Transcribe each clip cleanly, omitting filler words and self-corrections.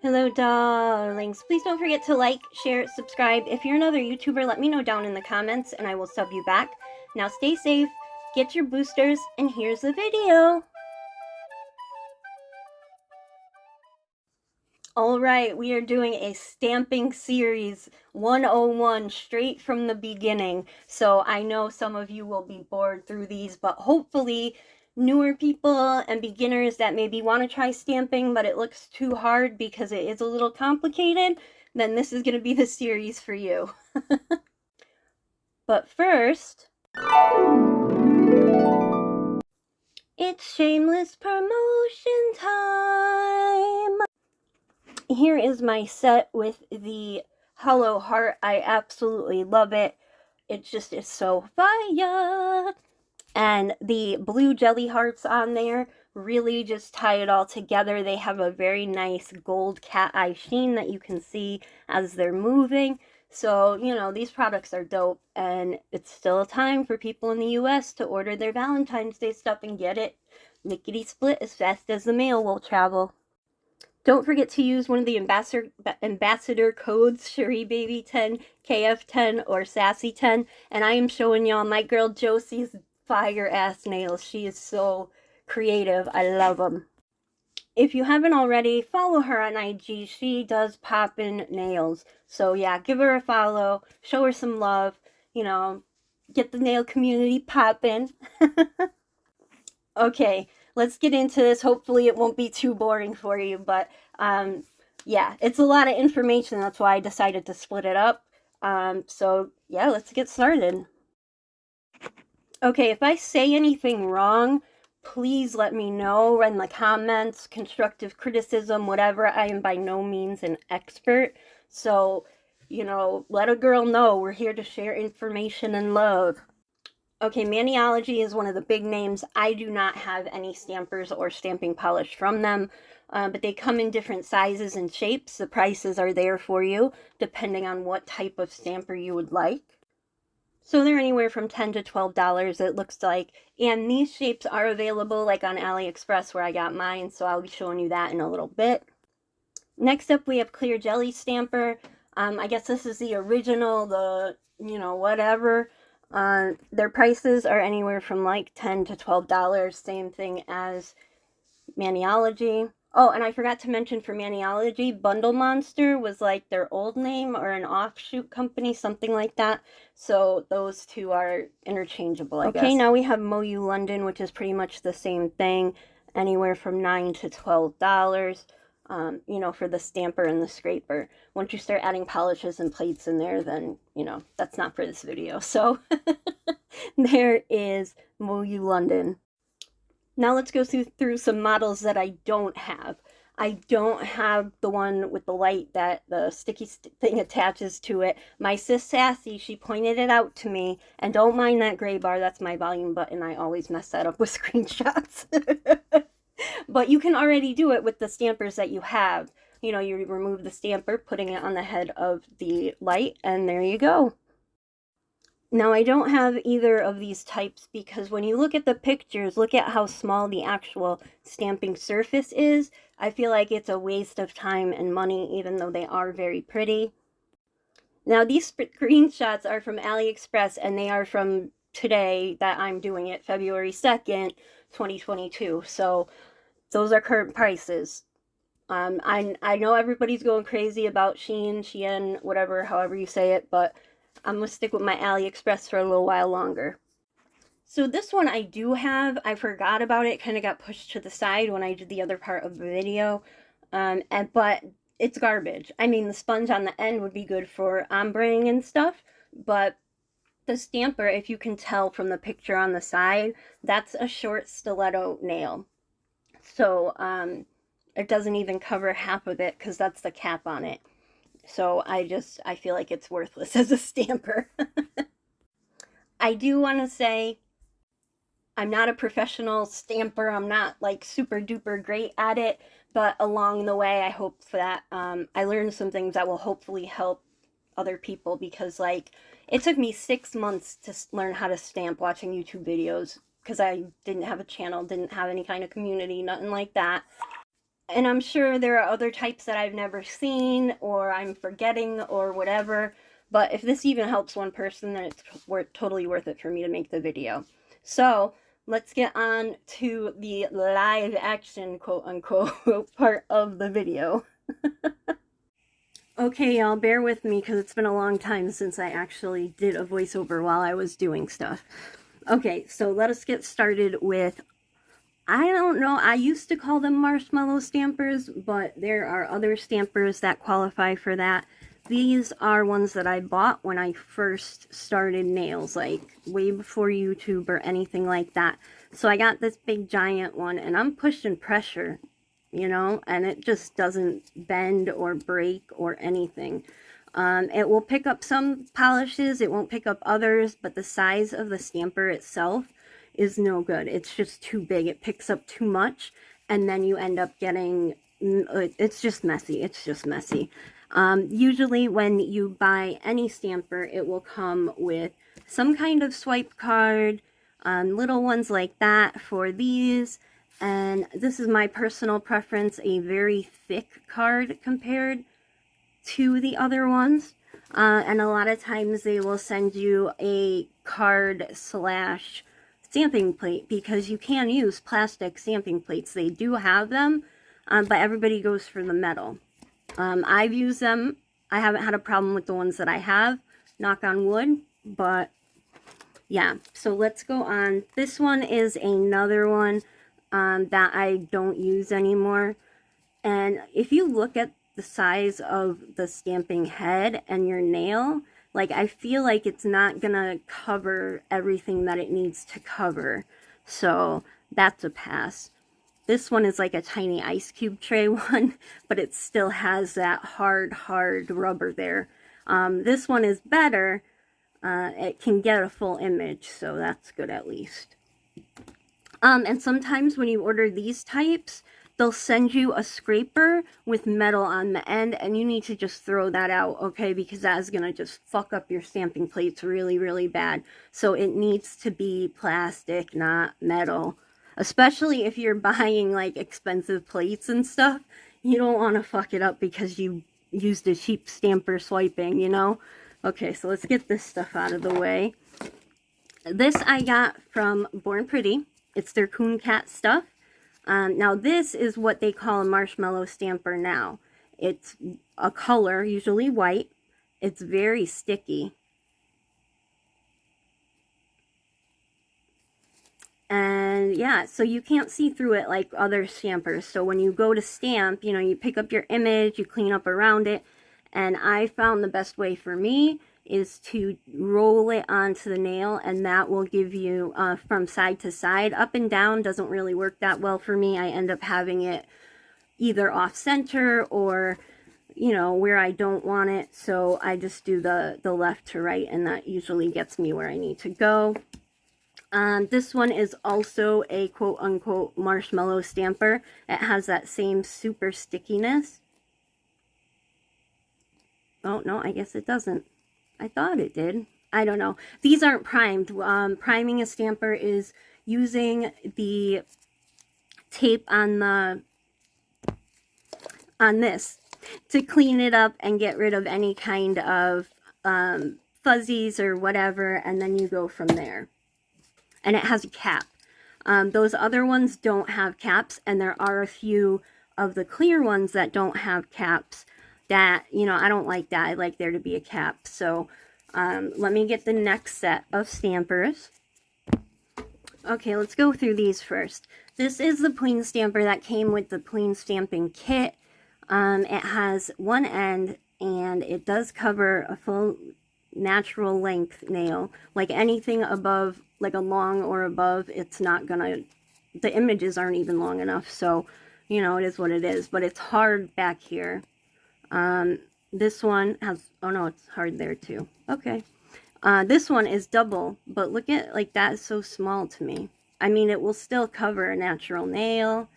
Hello, darlings. Please don't forget to like, share, subscribe. If you're another YouTuber, let me know down in the comments and I will sub you back. Now stay safe, get your boosters, and here's the video. Alright, we are doing a stamping series 101 straight from the beginning. So I know some of you will be bored through these, but hopefully newer people and beginners that maybe want to try stamping but it looks too hard because it is a little complicated, then this is going to be the series for you. But first, it's shameless promotion time! Here is my set with the hollow heart. I absolutely love it. It just is so fire! And the blue jelly hearts on there really just tie it all together. They have a very nice gold cat eye sheen that you can see as they're moving. So, you know, these products are dope, and it's still time for people in the US to order their Valentine's Day stuff and get it lickety-split as fast as the mail will travel. Don't forget to use one of the ambassador codes, CherieBaby10, KF10, or Sassy10, and I am showing y'all my girl Josie's fire-ass nails. She is so creative. I love them. If you haven't already, follow her on IG. She does poppin' nails. So yeah, give her a follow. Show her some love. You know, get the nail community poppin'. Okay, let's get into this. Hopefully it won't be too boring for you, but yeah, it's a lot of information. That's why I decided to split it up. So yeah, let's get started. Okay, if I say anything wrong, please let me know in the comments, constructive criticism, whatever. I am by no means an expert, so, you know, let a girl know we're here to share information and love. Okay, Maniology is one of the big names. I do not have any stampers or stamping polish from them, but they come in different sizes and shapes. The prices are there for you, depending on what type of stamper you would like. So they're anywhere from $10 to $12, it looks like. And these shapes are available like on Aliexpress where I got mine, so I'll be showing you that in a little bit. Next up, we have Clear Jelly Stamper. I guess this is the original, the, you know, whatever. Their prices are anywhere from like $10 to $12, same thing as Maniology. Oh, and I forgot to mention for Maniology, Bundle Monster was like their old name or an offshoot company, something like that. So those two are interchangeable, I guess. Okay, now we have Moyu London, which is pretty much the same thing, anywhere from $9 to $12. You know, for the stamper and the scraper. Once you start adding polishes and plates in there, then, you know, that's not for this video. So there is Moyu London. Now let's go through some models that I don't have. I don't have the one with the light that the sticky thing attaches to it. My sis Sassy, she pointed it out to me, and don't mind that gray bar, that's my volume button. I always mess that up with screenshots. But you can already do it with the stampers that you have. You know, you remove the stamper, putting it on the head of the light, and there you go. Now, I don't have either of these types because when you look at the pictures, look at how small the actual stamping surface is. I feel like it's a waste of time and money, even though they are very pretty. Now, these screenshots are from Aliexpress, and they are from today that I'm doing it, February 2nd, 2022. So those are current prices. I know everybody's going crazy about Shein, whatever, however you say it, but I'm going to stick with my Aliexpress for a little while longer. So this one I do have. I forgot about it. Kind of got pushed to the side when I did the other part of the video. But it's garbage. I mean, the sponge on the end would be good for ombreing and stuff, but the stamper, if you can tell from the picture on the side, that's a short stiletto nail. So it doesn't even cover half of it because that's the cap on it. So I feel like it's worthless as a stamper. I do want to say I'm not a professional stamper. I'm not like super duper great at it, but along the way I hope that I learned some things that will hopefully help other people, because like it took me 6 months to learn how to stamp watching YouTube videos because I didn't have a channel, didn't have any kind of community, nothing like that. And I'm sure there are other types that I've never seen or I'm forgetting or whatever. But if this even helps one person, then it's totally worth it for me to make the video. So let's get on to the live action, quote unquote, part of the video. Okay, y'all, bear with me because it's been a long time since I actually did a voiceover while I was doing stuff. Okay, so let us get started with, I don't know, I used to call them marshmallow stampers, but there are other stampers that qualify for that. These are ones that I bought when I first started nails, like way before YouTube or anything like that. So I got this big giant one, and I'm pushing pressure, you know, and it just doesn't bend or break or anything. It will pick up some polishes, it won't pick up others, but the size of the stamper itself is no good. It's just too big. It picks up too much, and then you end up getting, it's just messy. It's just messy. Usually when you buy any stamper, it will come with some kind of swipe card, little ones like that for these. And this is my personal preference, a very thick card compared to the other ones. And a lot of times they will send you a card slash stamping plate, because you can use plastic stamping plates. They do have them, but everybody goes for the metal. I've used them. I haven't had a problem with the ones that I have, knock on wood, but yeah. So let's go on. This one is another one that I don't use anymore. And if you look at the size of the stamping head and your nail, like, I feel like it's not gonna cover everything that it needs to cover. So that's a pass. This one is like a tiny ice cube tray one, but it still has that hard rubber there. This one is better. It can get a full image, so that's good at least. And sometimes when you order these types, they'll send you a scraper with metal on the end, and you need to just throw that out, okay? Because that is going to just fuck up your stamping plates really bad. So it needs to be plastic, not metal. Especially if you're buying, like, expensive plates and stuff. You don't want to fuck it up because you used a cheap stamper swiping, you know? Okay, so let's get this stuff out of the way. This I got from Born Pretty. It's their Coon Cat stuff. Now this is what they call a marshmallow stamper now. It's a color, usually white. It's very sticky. And yeah, so you can't see through it like other stampers. So when you go to stamp, you know, you pick up your image, you clean up around it. And I found the best way for me is to roll it onto the nail, and that will give you from side to side. Up and down doesn't really work that well for me. I end up having it either off center or, you know, where I don't want it. So I just do the left to right, and that usually gets me where I need to go. This one is also a quote unquote marshmallow stamper. It has that same super stickiness. Oh no, I guess it doesn't. I thought it did. I don't know. These aren't primed. Priming a stamper is using the tape on this to clean it up and get rid of any kind of fuzzies or whatever, and then you go from there. And it has a cap. Those other ones don't have caps, and there are a few of the clear ones that don't have caps. That, you know, I don't like that. I like there to be a cap. So let me get the next set of stampers. Okay, let's go through these first. This is the Pleen Stamper that came with the Pleen Stamping Kit. It has one end, and it does cover a full natural length nail. Like anything above, like a long or above, it's not gonna, the images aren't even long enough. So, you know, it is what it is. But it's hard back here. This one has, oh no, it's hard there too. Okay. This one is double, but look at, like, that is so small to me. I mean, it will still cover a natural nail,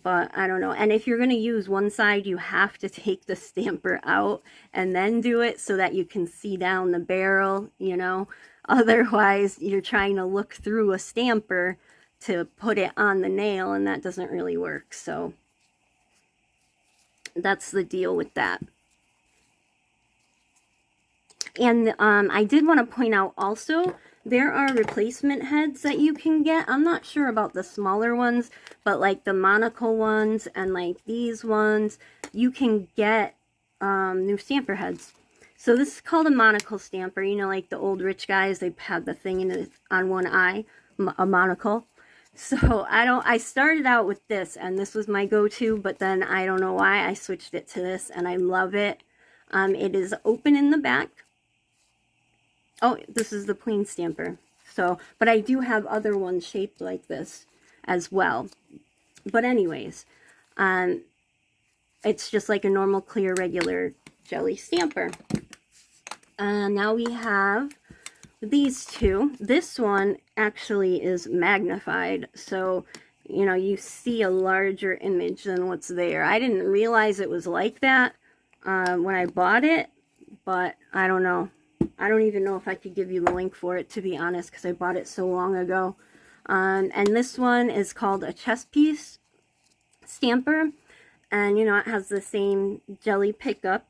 but I don't know. And if you're going to use one side, you have to take the stamper out and then do it so that you can see down the barrel, you know. Otherwise, you're trying to look through a stamper to put it on the nail, and that doesn't really work. So that's the deal with that. And I did want to point out also, there are replacement heads that you can get. I'm not sure about the smaller ones, but like the Monocle ones and like these ones, you can get new stamper heads. So this is called a Monocle Stamper. You know, like the old rich guys, they have the thing on one eye, a monocle. So I started out with this, and this was my go-to, but then I don't know why I switched it to this, and I love it. It is open in the back. Oh, this is the plain stamper. So, but I do have other ones shaped like this as well. But anyways, it's just like a normal, clear, regular jelly stamper. Now we have these two. This one actually is magnified, so you know, you see a larger image than what's there. I didn't realize it was like that when I bought it, but I don't know. I don't even know if I could give you the link for it, to be honest, because I bought it so long ago. And this one is called a chess piece stamper, and you know, it has the same jelly pickup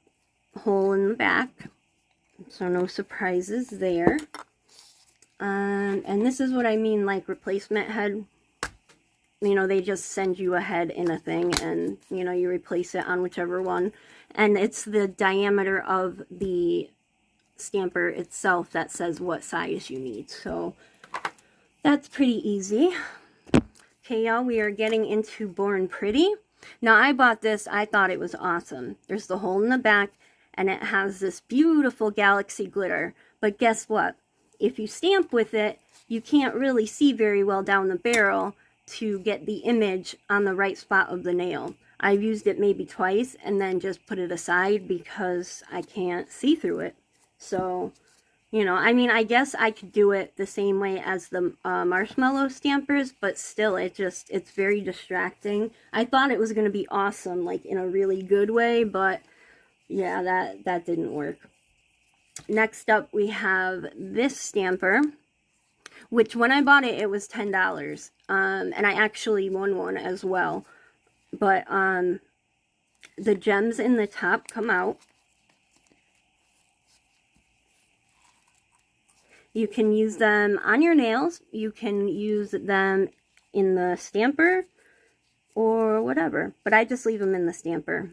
hole in the back, so no surprises there. And this is what I mean, like replacement head. You know, they just send you a head in a thing, and you know, you replace it on whichever one, and it's the diameter of the stamper itself that says what size you need. So that's pretty easy. Okay, y'all, we are getting into Born Pretty. Now, I bought this. I thought it was awesome. There's the hole in the back, and it has this beautiful galaxy glitter. But guess what? If you stamp with it, you can't really see very well down the barrel to get the image on the right spot of the nail. I've used it maybe twice and then just put it aside because I can't see through it. So, you know, I mean, I guess I could do it the same way as the Marshmallow Stampers, but still, it's very distracting. I thought it was going to be awesome, like in a really good way, but yeah, that didn't work. Next up, we have this stamper, which when I bought it, it was $10. And I actually won one as well. But the gems in the top come out. You can use them on your nails. You can use them in the stamper or whatever. But I just leave them in the stamper.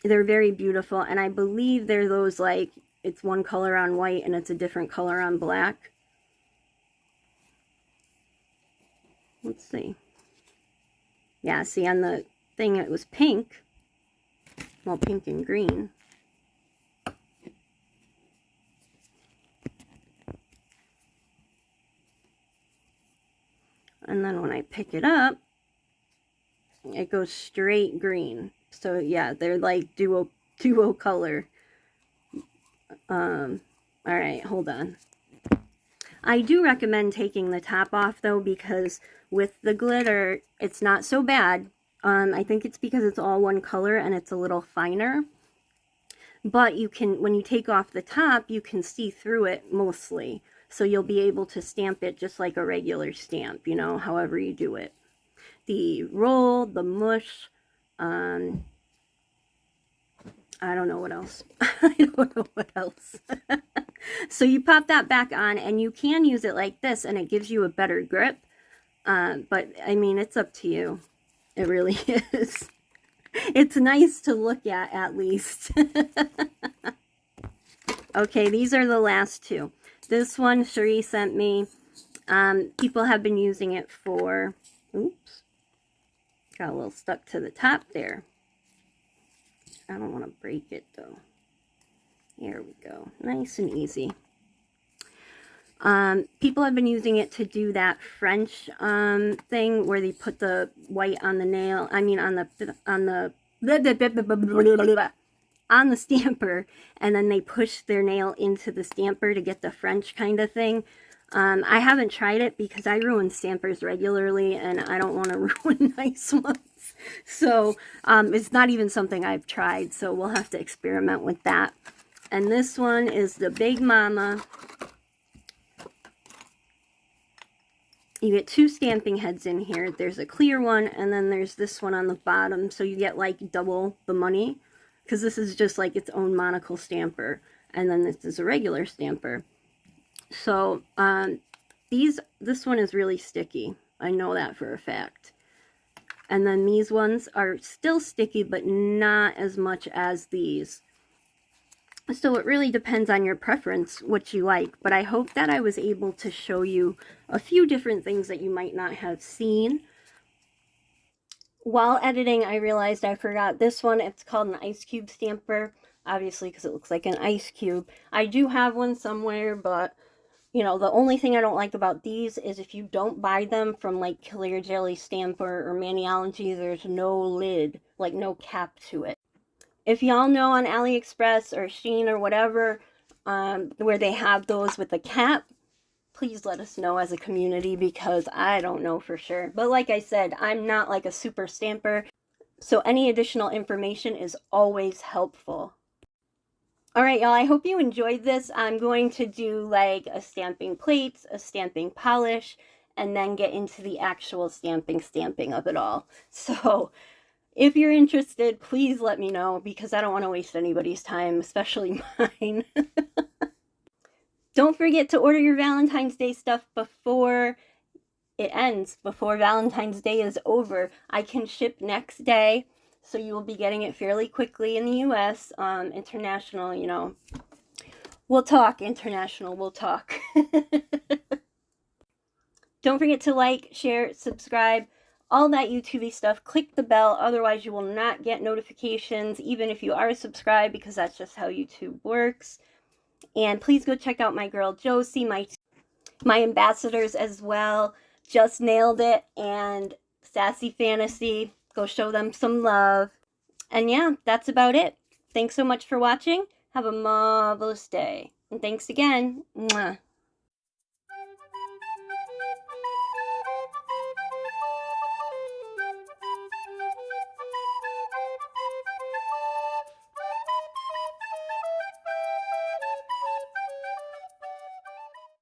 They're very beautiful. And I believe they're those, like, it's one color on white and it's a different color on black. Let's see. Yeah, see, on the thing it was pink. Well, pink and green. And then when I pick it up, it goes straight green. So yeah, they're like duo color. Alright, hold on. I do recommend taking the top off though, because with the glitter, it's not so bad. I think it's because it's all one color and it's a little finer. But you can, when you take off the top, you can see through it mostly. So you'll be able to stamp it just like a regular stamp, you know, however you do it. The roll, the mush, I don't know what else. I don't know what else. So you pop that back on, and you can use it like this, and it gives you a better grip. But, I mean, it's up to you. It really is. It's nice to look at least. Okay, these are the last two. This one Cherie sent me. People have been using it for... Oops. Got a little stuck to the top there. I don't want to break it, though. There we go. Nice and easy. People have been using it to do that French thing where they put the white on the nail. I mean, on the stamper, and then they push their nail into the stamper to get the French kind of thing. I haven't tried it because I ruin stampers regularly, and I don't want to ruin nice ones. So it's not even something I've tried, so we'll have to experiment with that. And this one is the Big Mama you get 2 stamping heads in here. There's a clear one, and then there's this one on the bottom, so you get like double the money, because this is just like its own monocle stamper, and then this is a regular stamper. So this one is really sticky. I know that for a fact. And then these ones are still sticky, but not as much as these. So it really depends on your preference, what you like. But I hope that I was able to show you a few different things that you might not have seen. While editing, I realized I forgot this one. It's called an ice cube stamper, obviously because it looks like an ice cube. I do have one somewhere, but you know, the only thing I don't like about these is if you don't buy them from like Clear Jelly Stamper or Maniology, there's no lid, like no cap to it. If y'all know on Aliexpress or Shein or whatever, where they have those with a cap, please let us know as a community, because I don't know for sure. But like I said, I'm not like a super stamper, so any additional information is always helpful. Alright, y'all, I hope you enjoyed this. I'm going to do like a stamping plates, a stamping polish, and then get into the actual stamping of it all. So, if you're interested, please let me know, because I don't want to waste anybody's time, especially mine. Don't forget to order your Valentine's Day stuff before it ends, before Valentine's Day is over. I can ship next day, so you will be getting it fairly quickly in the US. International, you know, we'll talk. International, we'll talk. Don't forget to like, share, subscribe, all that YouTube-y stuff. Click the bell, otherwise you will not get notifications, even if you are subscribed, because that's just how YouTube works. And please go check out my girl Josie, my ambassadors as well. Just Nailed It and Sassy Fantasy. Go show them some love. And yeah, that's about it. Thanks so much for watching. Have a marvelous day. And thanks again. Mwah.